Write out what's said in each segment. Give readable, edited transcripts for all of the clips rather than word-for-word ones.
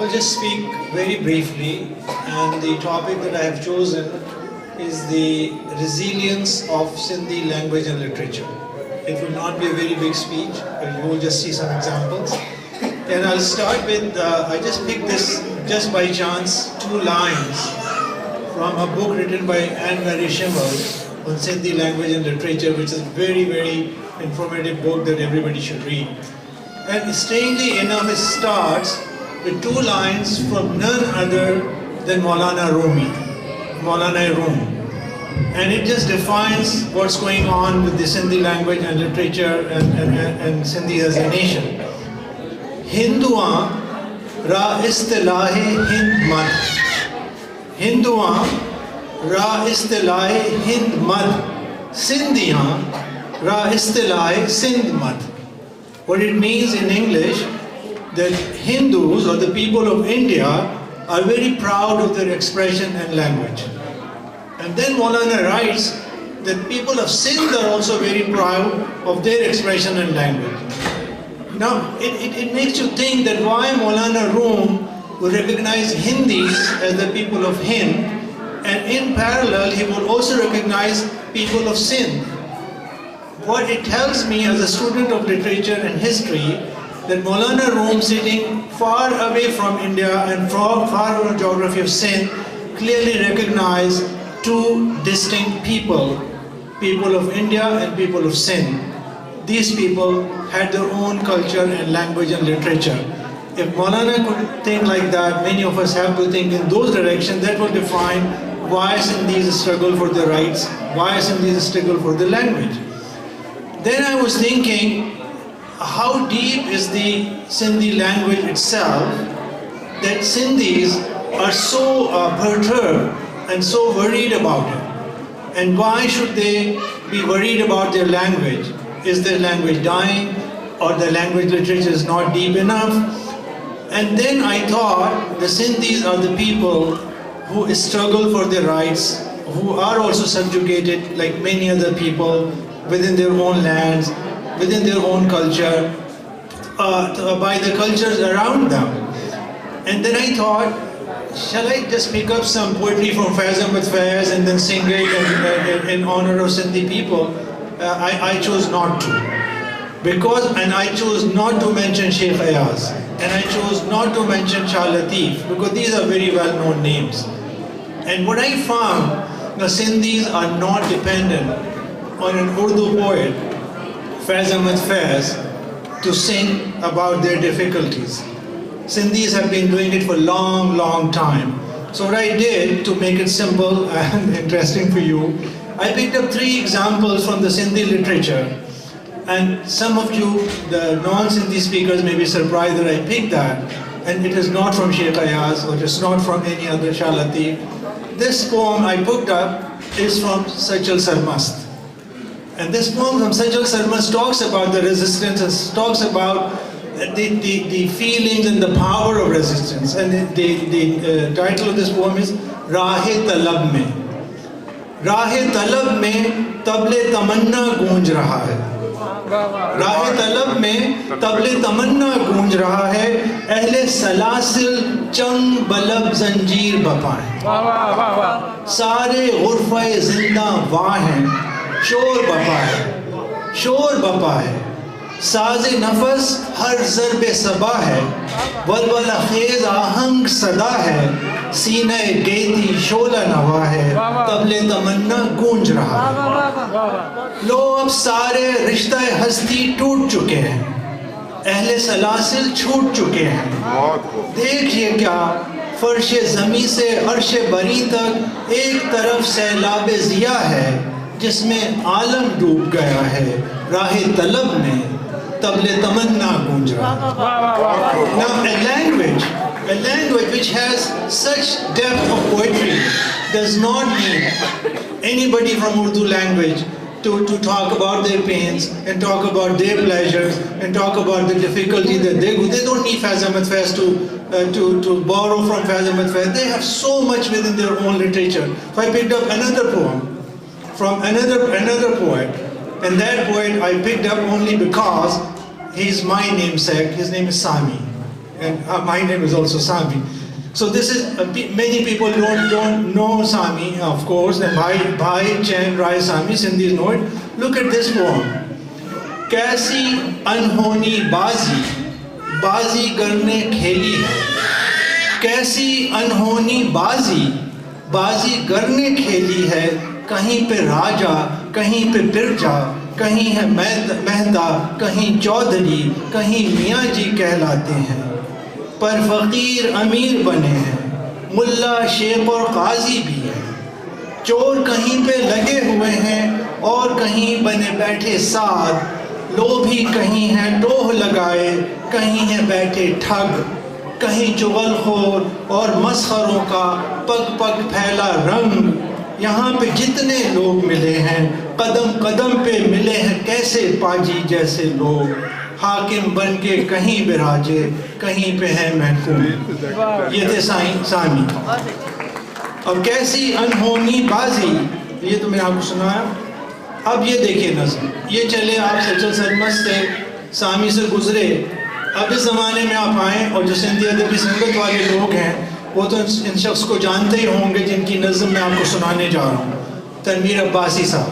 will just speak very briefly, and the topic that I have chosen is the resilience of Sindhi language and literature. It will not be a very big speech, you will just see some examples. And I'll start with, I just picked this just by chance, 2 lines from a book written by Anne-Marie Schimmel on Sindhi language and literature, which is a very, very informative book that everybody should read. And strangely enough, it starts with 2 lines from none other than Maulana Rumi, Maulana Rum. And it just defines what's going on with the Sindhi language and literature and Sindhi as a nation. Hinduan ra istilahe Hind mad. Hinduan ra istilahe Hind mad. Sindhiyan ra istilahe Sindh mad. What it means in English, that Hindus or the people of India are very proud of their expression and language. And then Maulana writes that people of Sindh are also very proud of their expression and language. Now, it makes you think that why Maulana Rum would recognize Hindis as the people of Hind, and in parallel he would also recognize people of Sindh. What it tells me as a student of literature and history, that Maulana Rum, sitting far away from India and far from the geography of Sindh, clearly recognized 2 distinct people, people of India and people of Sindh. These people had their own culture and language and literature. If Maulana could think like that, many of us have to think in those directions. That will define why Sindhis struggle for their rights, why Sindhis struggle for the language. Then I was thinking, how deep is the Sindhi language itself that Sindhis are so perturbed and so worried about it? And why should they be worried about their language? Is their language dying, or the language literature is not deep enough? And then I thought the Sindhis are the people who struggle for their rights, who are also subjugated like many other people within their own lands, within their own culture, by the cultures around them. And then I thought, shall I just pick up some poetry from Faiz Ahmed Faiz and then sing it in honor of Sindhi people? I chose not to. And I chose not to mention Sheikh Ayaz. And I chose not to mention Shah Latif, because these are very well-known names. And what I found, the Sindhis are not dependent on an Urdu poet, Faiz Ahmed Faiz, to sing about their difficulties. Sindhis have been doing it for a long, long time. So what I did, to make it simple and interesting for you, I picked up 3 examples from the Sindhi literature. And some of you, the non-Sindhi speakers, may be surprised that I picked that. And it is not from Sheikh Ayaz, or it's not from any other Shah Latif. This poem I picked up is from Sajjal Sarmast. And this poem from Sajjal Sarmast talks about the resistance, and talks about the feelings and the power of resistance. And the title of this poem is Rahe Talab Mein. Rahe Talab mein table tamanna goonj raha hai. Rahe Talab mein table tamanna goonj raha hai. Ahle salasil chang balab zanjeer bapaएं. Sare ghurfa-e zinda वाह हैं. शोर बपा है, शोर बपा है. साज़े नफस हर ज़र्बे सबा है. वलवला खेज़ आहंग सदा है. सीने गेती शोला नवा है. तबले तमन्ना गूंज रहा है. लो अब सारे रिश्ते हस्ती टूट चुके हैं. अहले सलासिल छूट चुके हैं. देखिए क्या फर्शे ज़मी से अर्शे बरी तक एक तरफ सैलाबे ज़िया है, जिसमें आलम डूब गया है. राहे तलब में तबले तमन्ना गूंज रहा. Now a language which has such depth of poetry does not need anybody from Urdu language to talk about their pains and talk about their pleasures and talk about the difficulty that they go. They don't need Faiz Ahmed Faiz to borrow from Faiz Ahmed Faiz. They have so much within their own literature. So I picked up another poem from another poet, and that poet I picked up only because he's my namesake. His name is Sami. and my name is also Sami. So this is many people don't know Sami, of course, and Bhai Chen Rai Sami Sindhis know it. Look at this poem. कैसी अनहोनी बाजी बाजी करने खेली है, कैसी अनहोनी बाजी बाजी करने खेली है, कहीं पे राजा कहीं पे बिरजा, कहीं है मेहता कहीं चौधरी, कहीं मियाँ जी कहलाते हैं, पर फ़कीर अमीर बने हैं, मुल्ला शेख और काजी भी है, चोर कहीं पे लगे हुए हैं और कहीं बने बैठे साथ, लोभी कहीं हैं टोह लगाए, कहीं हैं बैठे ठग, कहीं चुगलखोर और मस्खरों का पग पग फैला रंग, यहाँ पे जितने लोग मिले हैं कदम कदम पे मिले हैं कैसे पाजी जैसे लोग, हाकिम बन के कहीं बिराजे कहीं पे है महकूम। ये थे सामी। अब कैसी अनहोनी बाजी, ये तो मैंने आपको सुनाया। अब ये देखिए नज़्म, ये चले आप सचल सरमस्त थे, सामी से गुजरे, अब इस ज़माने में आप आएँ और जो सिंधी अदबी संगत वाले लोग हैं वो तो इन शख्स को जानते ही होंगे जिनकी नज़्म मैं आपको सुनाने जा रहा हूँ। तनवीर अब्बासी साहब,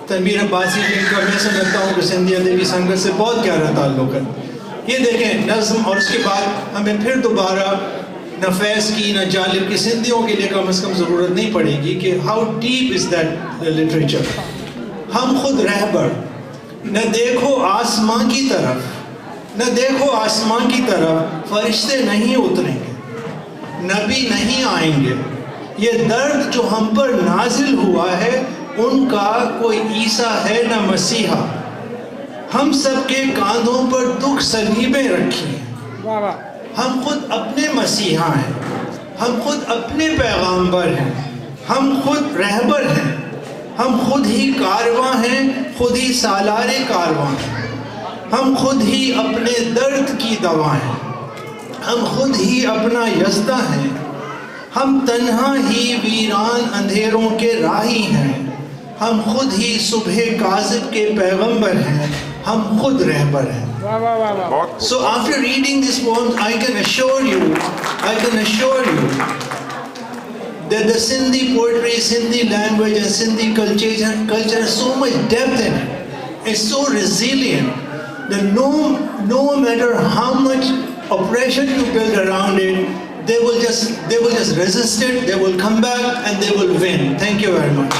तनवीर अब्बासी जिनका मैं समझता हूँ कि सिंधी अदबी संगत से बहुत गहरा ताल्लुक़ है। ये देखें नज़्म, और उसके बाद हमें फिर दोबारा न फैज़ की न जालिब की सिंधियों के लिए कम से कम ज़रूरत नहीं पड़ेगी कि how deep is that literature. हम खुद रहबर, न देखो आसमां की तरफ, न देखो आसमां की तरफ, फरिश्ते नहीं उतरेंगे, नबी नहीं आएंगे, ये दर्द जो हम पर नाजिल हुआ है उनका कोई ईसा है न मसीहा, हम सबके कांधों पर दुख सलीबें रखी हैं, हम खुद अपने मसीहा हैं, हम खुद अपने पैगाम्बर हैं, हम खुद रहबर हैं, हम खुद ही कारवां हैं, खुद ही सालारे कारवां हैं, हम खुद ही अपने दर्द की दवा हैं, हम खुद ही अपना यज़्दा हैं, हम तन्हा ही वीरान अंधेरों के राही हैं, हम खुद ही सुबह काज़िब के पैगंबर हैं, हम खुद रहबर हैं। So after reading this poem, I can assure you that the Sindhi poetry, Sindhi language and Sindhi culture has so much depth in it. It's so resilient that no matter how much oppression you build around it, they will just resist it, they will come back and they will win. Thank you very much.